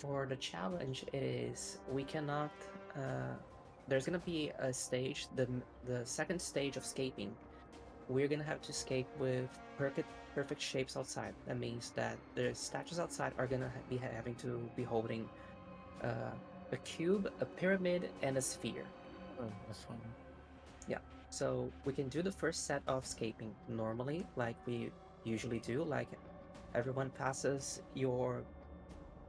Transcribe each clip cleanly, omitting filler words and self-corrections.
For the challenge, it is we cannot. Uh, there's gonna be a stage, the second stage of escaping. We're gonna have to escape with perfect shapes outside. That means that the statues outside are gonna be having to be holding uh, a cube, a pyramid, and a sphere. Oh, that's fine. Yeah. So we can do the first set of escaping normally, like we usually do. Like everyone passes your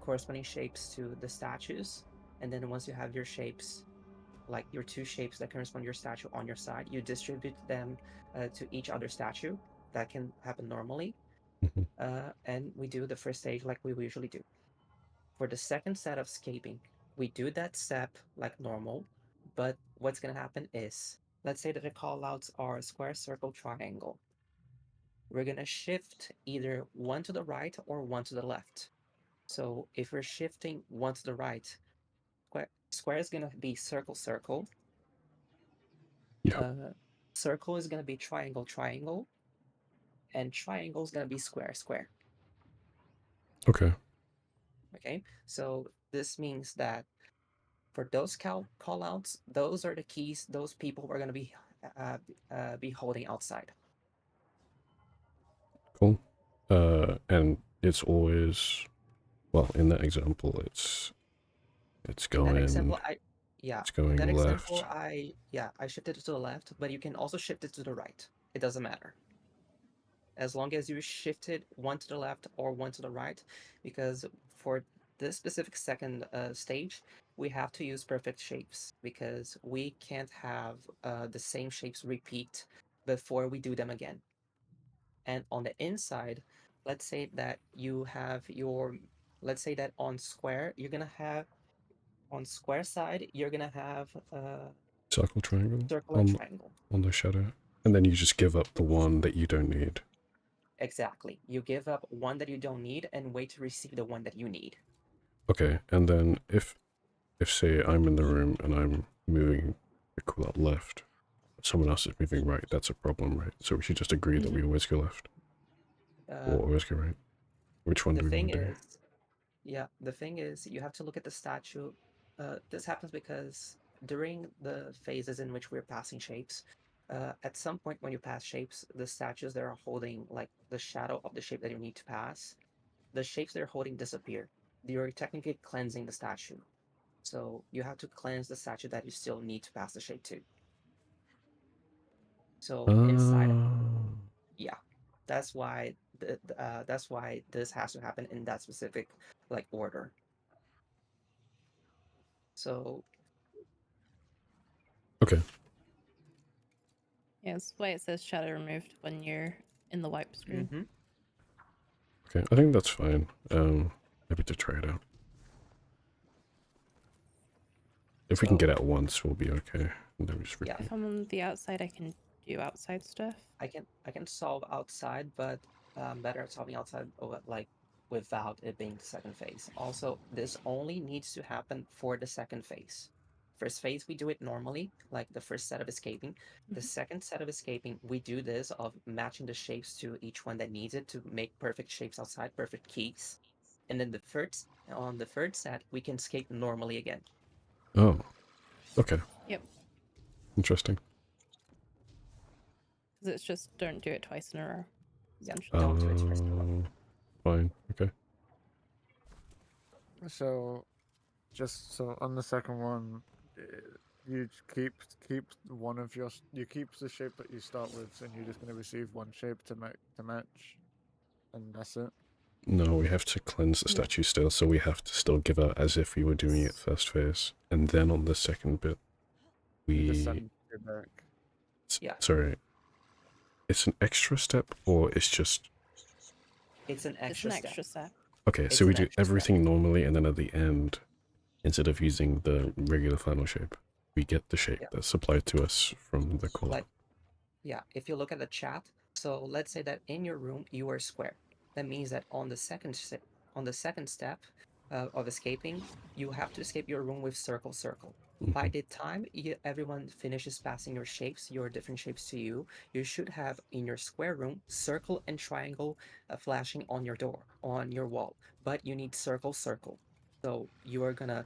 corresponding shapes to the statues, and then once you have your shapes, like your two shapes that correspond to your statue on your side, you distribute them to each other statue. That can happen normally, Mhm. and we do the first stage like we usually do. For the second set of escaping, we do that step like normal, but what's gonna happen is, let's say that the callouts are square, circle, triangle. We're gonna shift either one to the right or one to the left. So if we're shifting one to the right, square is gonna be circle, circle. Yeah. Uh, circle is gonna be triangle, triangle, and triangle is gonna be square, square. Okay. Okay, so this means that for those call outs, those are the keys those people are gonna uh, be holding outside. Cool. And it's always, well, in that example, it's In that going example, yeah, it's in going that example, left. I shifted it to the left, but you can also shift it to the right. It doesn't matter. As long as you shifted one to the left or one to the right, because for this specific second stage, we have to use perfect shapes because we can't have the same shapes repeat before we do them again. And on the inside, let's say that you have your, let's say that on square, you're gonna have, on square side, you're gonna have Circle, triangle circle and triangle. on the shadow. And then you just give up the one that you don't need. Exactly. You give up one that you don't need and wait to receive the one that you need. Okay, and then if say I'm in the room and I'm moving the cool out left, someone else is moving right, that's a problem, right? So we should just agree that Mhm. we always go left. Or always go right. Which one The do we thing want to do? is, yeah, the thing is, you have to look at the statue. This happens because during the phases in which we're passing shapes, at some point when you pass shapes, the statues that are holding like the shadow of the shape that you need to pass, the shapes they're holding disappear. You're technically cleansing the statue. So you have to cleanse the statue that you still need to pass the shape to. So inside, Uh, yeah, that's why this has to happen in that specific like order. So okay. Yeah, that's why it says shadow removed when you're in the wipe screen. mm-hmm. Okay, I think that's fine. Maybe to try it out. If we can get So out once, we'll be okay. And then we just yeah, repeat. If I'm on the outside, I can do outside stuff. I can solve outside, but better at solving outside like without it being the second phase. Also, this only needs to happen for the second phase. First phase we do it normally, like the first set of escaping. The Mhm. second set of escaping, we do this of matching the shapes to each one that needs it to make perfect shapes outside, perfect keys. And then on the third set, we can escape normally again. Oh, okay. Yep, Interesting. because it's just don't do it twice in a row, Yeah, essentially. don't do it twice in a row. Fine. Okay. So, just so on the second one, you keep one of your you keep the shape that you start with, and you're just going to receive one shape to match, and that's it. No, we have to cleanse the Yeah. statue still, so we have to still give out as if we were doing it first phase. And then on the second bit, You just we... send it back. Yeah, Sorry, it's an extra step or it's just... it's an It's extra an step. extra step. Okay, so It's we an do extra step. everything normally and then at the end, instead of using the regular final shape, we get the shape Yeah, that's supplied to us from the callout. like yeah, if you look at the chat, so let's say that in your room you are square. That means that on the second step of escaping, you have to escape your room with circle, circle. By Mhm. the time everyone finishes passing your shapes, your different shapes to you, you should have in your square room circle and triangle flashing on your door, on your wall. But you need circle, circle. So you are gonna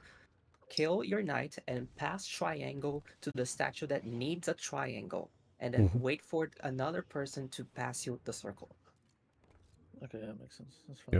kill your knight and pass triangle to the statue that needs a triangle, and then Mhm. wait for another person to pass you the circle. Okay, that makes sense. That's Yeah. fine.